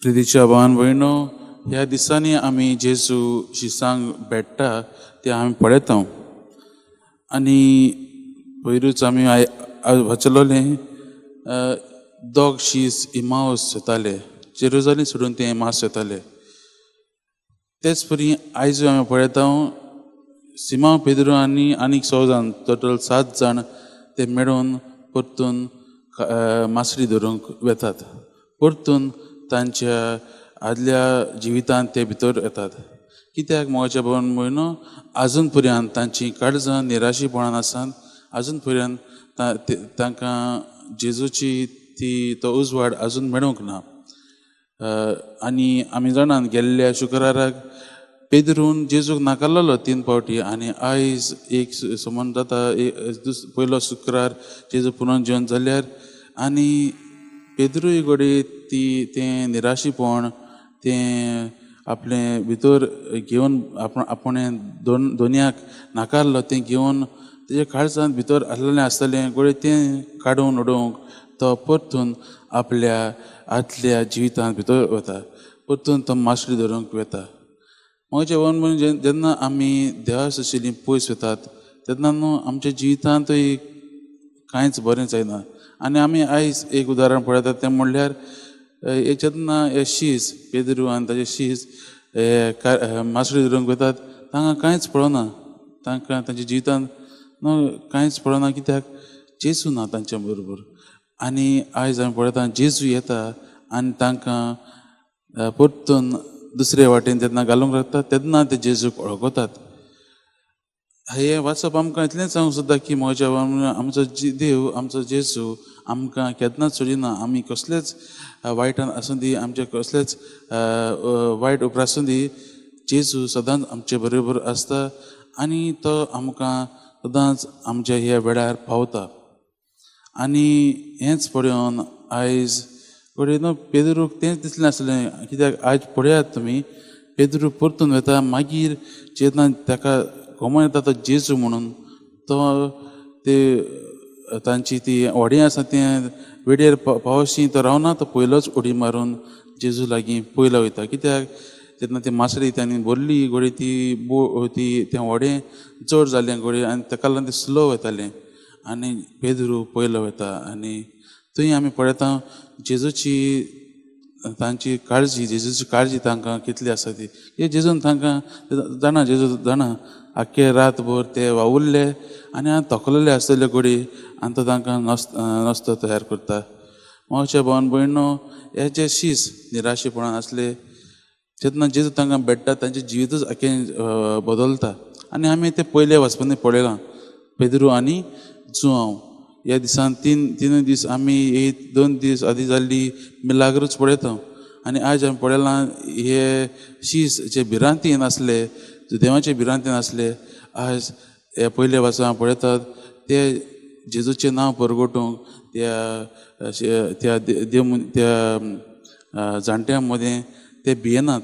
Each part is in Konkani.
प्रितीच्या भावान भयणो, ह्या दिसांनी आमी जेजू शिसांक भेटता ते आमी पळयता. आनी पयरूच आमी वाचलोले दोग शीस इमावस येताले, जेरुजालेम सोडून ते इमावस येताले. तेच परी आयज आमी पळयता सिमा पेद्रू आनी आनीक 6 जाण, टोटल 7 जाण ते मेळून परतून मासरी धरूंक वेतात. परतून तांच्या आदल्या जिवितांत ते भितर येतात. कित्याक मोगाच्या भावान भयणो, आजून पर्यंत तांची काळजां निराशीपणान आसात. आजून पर्यंत तांकां जेजूची तो उजवाड आजून मेळूंक ना. आनी आमी जाणात गेल्ल्या शुक्राराक पेद्रून जेजूक नाकारलेलो 3 फावटी. आनी आयज एक समज जाता पयलो शुक्रार जेजू पुनर्जीवन जाल्यार आनी पेद्रूय घोडी तें निराशीपण तें आपले भितर घेवन आपणें दोनयाक नाकारलो तें घेवन तेजे काळजांत भितर आसलेलें आसतलें घोडी तें काडून उडोवंक तो परतून आपल्या आदल्या जिवितांत भितर वता. परतून तो मासरी धरूंक वेता. म्हजे वन जेन्ना आमी देवा सुशेलीं पयस वतात तेन्ना न्हू आमच्या जिवितांतूय कांयच बरें जायना. आनी आमी आयज एक उदाहरण पळयतात तें म्हणल्यार जेन्ना हे शीस पेद्रू आनी ताचे शीस मासरी धरूंक वेतात तांकां कांयच पळोवना. तांकां तांच्या जिवितांत कांयच पळोवना. कित्याक जेजू ना तांच्या बरोबर. आनी आयज आमी पळयता जेजू येता आनी तांकां परतून दुसरे वाटेन जेन्ना घालूंक लागता तेन्ना ते जेजूक वळखतात. हे वाचप आमकां इतलेंच सांगूंक सोदता की म्हज्या आमचो देव आमचो जेजू आमकां केन्नाच सोडिना. आमी कसलेच वायटान आसूं दी, आमचे कसलेच वायट उपरांत आसूं दी, जेजू सदांच आमचे बरोबर आसता आनी तो आमकां सदांच आमच्या ह्या वेळार पावता. आनी हेंच पळोवन आयज न्हू पेद्रूक तेंच दिसलें नासलें. कित्याक आयज पळयात तुमी पेद्रू परतून वता. मागीर जेन्ना ताका खबर येता तो जेजू म्हणून तो ते तांची ती व्हडी आसा तें वेळेर पावशी तो रावना. तो पयलोच उडी मारून जेजू लागीं पयलो वयता. कित्याक जेन्ना ती मासरी तांणी भरली घोडी ती तें व्हडें चड जालें घोडी आनी ताका लागून तें स्लो वतालें आनी पेद्रू पयलो वता. आनी थंय आमी पळयता जेजूची तांची काळजी तांकां कितली आसा ती. जेजून तांकां जाणा जेजू जाणा आख्खे रातभर ते वावुरले आनी तोकलेले आसतले घोडी आनी तो तांकां नस्तो तयार करता. मोगाच्या भावान भयणो, हे जे शीस निराशीपणान आसले जेन्ना जेजू तांकां भेटता तांचें जिवीतूच आख्खें बदलता. आनी आमी तें पयले वचपांनी पळयलां पेद्रू आनी जुआंव. ह्या दिसान तीनूय दीस आमी 2 दीस आदी जाल्ली मिलाग्रूच पळयता. आनी आयज आमी पळयलां हे शीस जे भिरांतीन नासले, देवाचे भिरांतीन आसले, आयज हे पयले वाचून पळयतात ते जेजूचें नांव परगटूंक त्या जाणट्यां मदें ते भियेनात.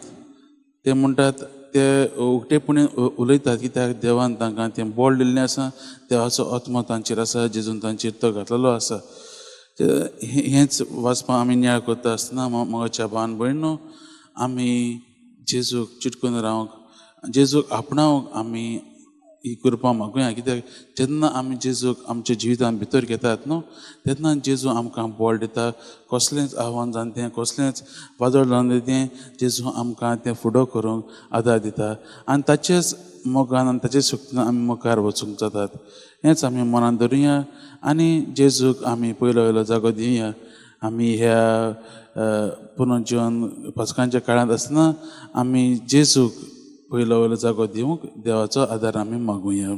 ते म्हणटात ते उक्तेपणीन उलयतात कित्याक देवान तांकां तें बळ दिल्लें आसा. देवाचो आत्मो तांचेर आसा, जेजून तांचेर तो घातलेलो आसा. हेंच वाचपाक आमी नियाळ करता आसतना मोगाच्या भावान भयणो, आमी जेजूक चिटकून रावंक, जेजूक आपणावंक आमी ही करपा मागुया. कित्याक जेन्ना आमी जेजूक आमच्या जिवितांत भितर घेतात न्हू तेन्ना जेजू आमकां बळ दिता. कसलेंच आव्हान जावन तें, कसलेंच वादळ जावन तें जेजू आमकां तें फुडो करूंक आदार दिता. आनी ताचेच मोगान आनी ताचे शक्तीन आमी मुखार वचूंक जातात. हेंच आमी मनांत धरुया आनी जेजूक आमी पयलो जागो दिवया. आमी ह्या पुनर्जीवन पासकांच्या काळांत आसतना आमी जेजूक पयलो जागो दिवंक देवाचो आदार आमी मागुया.